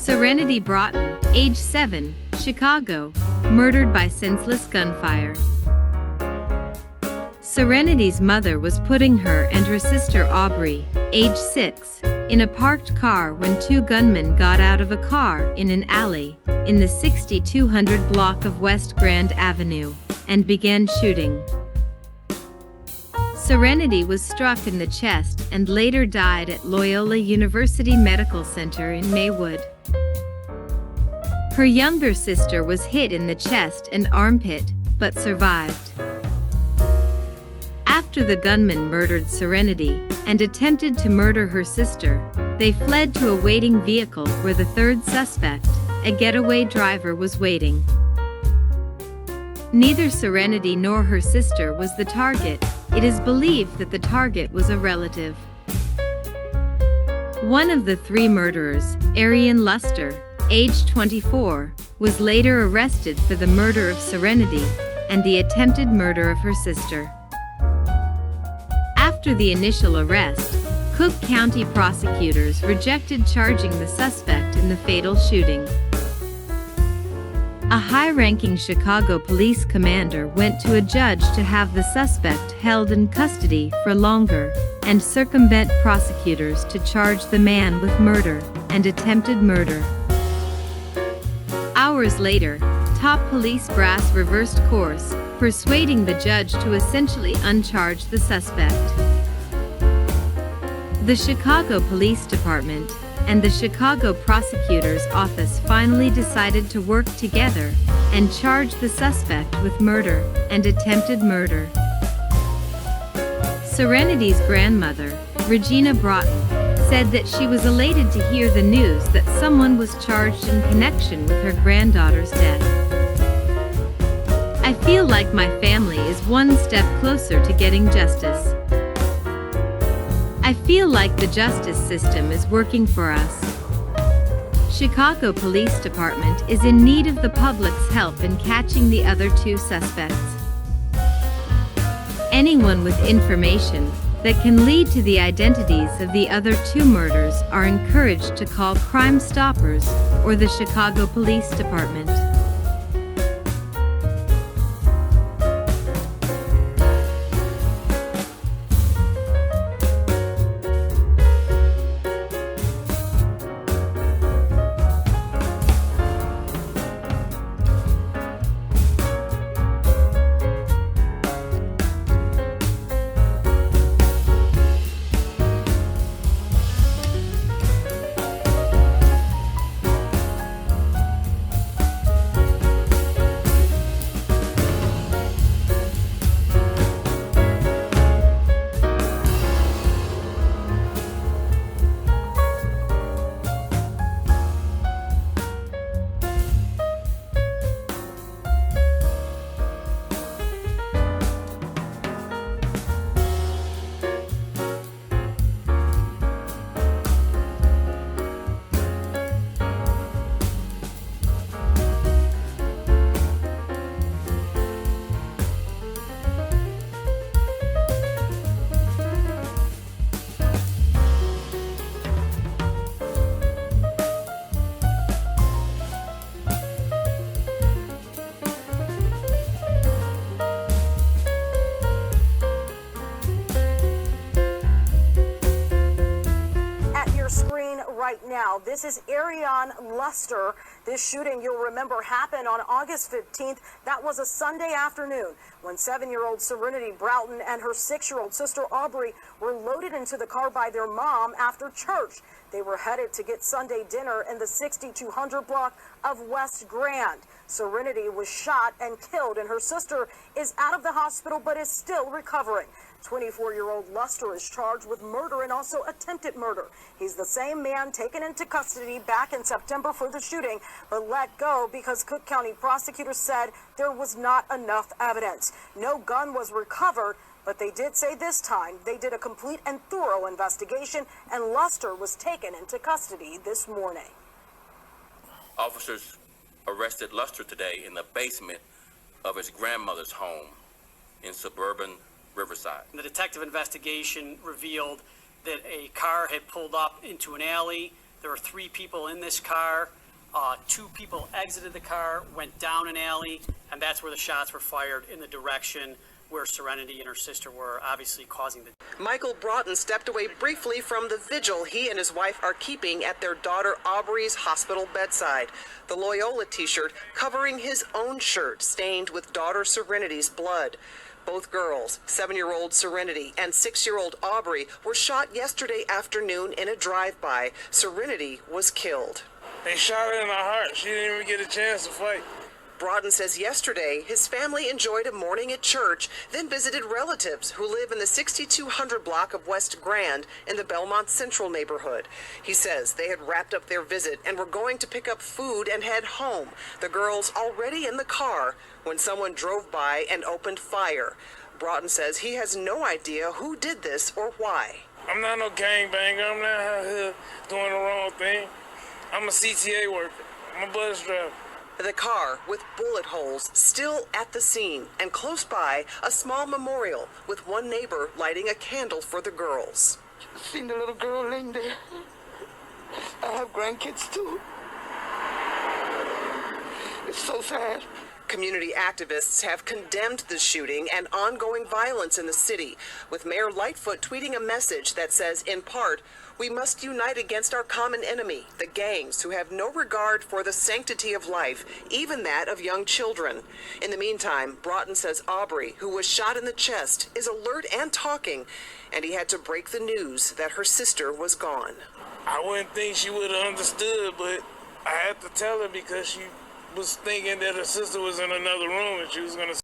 Sewrenity Broughton, age 7, Chicago, murdered by senseless gunfire. Serenity's mother was putting her and her sister Aubrey, age 6, in a parked car when two gunmen got out of a car in an alley in the 6200 block of West Grand Avenue and began shooting. Sewrenity was struck in the chest and later died at Loyola University Medical Center in Maywood. Her younger sister was hit in the chest and armpit, but survived. After the gunman murdered Sewrenity and attempted to murder her sister, they fled to a waiting vehicle where the third suspect, a getaway driver, was waiting. Neither Sewrenity nor her sister was the target. It is believed that the target was a relative. One of the three murderers, Arian Luster, age 24, was later arrested for the murder of Sewrenity and the attempted murder of her sister. After the initial arrest, Cook County prosecutors rejected charging the suspect in the fatal shooting. A high-ranking Chicago police commander went to a judge to have the suspect held in custody for longer and circumvent prosecutors to charge the man with murder and attempted murder. Hours later, top police brass reversed course, persuading the judge to essentially uncharge the suspect. The Chicago Police Department and the Chicago Prosecutor's Office finally decided to work together and charge the suspect with murder and attempted murder. Serenity's grandmother, Regina Broughton, said that she was elated to hear the news that someone was charged in connection with her granddaughter's death. "I feel like my family is one step closer to getting justice. I feel like the justice system is working for us." Chicago Police Department is in need of the public's help in catching the other two suspects. Anyone with information that can lead to the identities of the other two murders are encouraged to call Crime Stoppers or the Chicago Police Department. Right now, this is Arian Luster. This shooting, you'll remember, happened on August 15th. That was a Sunday afternoon when 7-year-old Sewrenity Broughton and her 6-year-old sister Aubrey were loaded into the car by their mom after church. They were headed to get Sunday dinner in the 6200 block of West Grand. Sewrenity was shot and killed, and her sister is out of the hospital but is still recovering. 24-year-old Luster is charged with murder and also attempted murder. He's the same man taken into custody back in September for the shooting, but let go because Cook County prosecutors said there was not enough evidence. No gun was recovered, but they did say this time they did a complete and thorough investigation, and Luster was taken into custody this morning. Officers arrested Luster today in the basement of his grandmother's home in suburban Riverside. The detective investigation revealed that a car had pulled up into an alley There were 3 people in this car. 2 people exited the car, went down an alley, and that's where the shots were fired in the direction where Sewrenity and her sister were, obviously causing the... Michael Broughton stepped away briefly from the vigil he and his wife are keeping at their daughter Aubrey's hospital bedside. The Loyola t-shirt covering his own shirt stained with daughter Serenity's blood. Both girls, 7-year-old Sewrenity and 6-year-old Aubrey, were shot yesterday afternoon in a drive-by. Sewrenity was killed. They shot her in the heart. She didn't even get a chance to fight. Broughton says yesterday his family enjoyed a morning at church, then visited relatives who live in the 6200 block of West Grand in the Belmont Central neighborhood. He says they had wrapped up their visit and were going to pick up food and head home. The girls already in the car when someone drove by and opened fire. Broughton says he has no idea who did this or why. I'm not no gangbanger. I'm not out here doing the wrong thing. I'm a CTA worker. I'm a bus driver. The car with bullet holes still at the scene, and close by, a small memorial with one neighbor lighting a candle for the girls. Seen the little girl laying there. I have grandkids too. It's so sad. Community activists have condemned the shooting and ongoing violence in the city, with Mayor Lightfoot tweeting a message that says, in part, "We must unite against our common enemy, the gangs who have no regard for the sanctity of life, even that of young children." In the meantime, Broughton says Aubrey, who was shot in the chest, is alert and talking, and he had to break the news that her sister was gone. I wouldn't think she would have understood, but I had to tell her because she was thinking that her sister was in another room and she was going to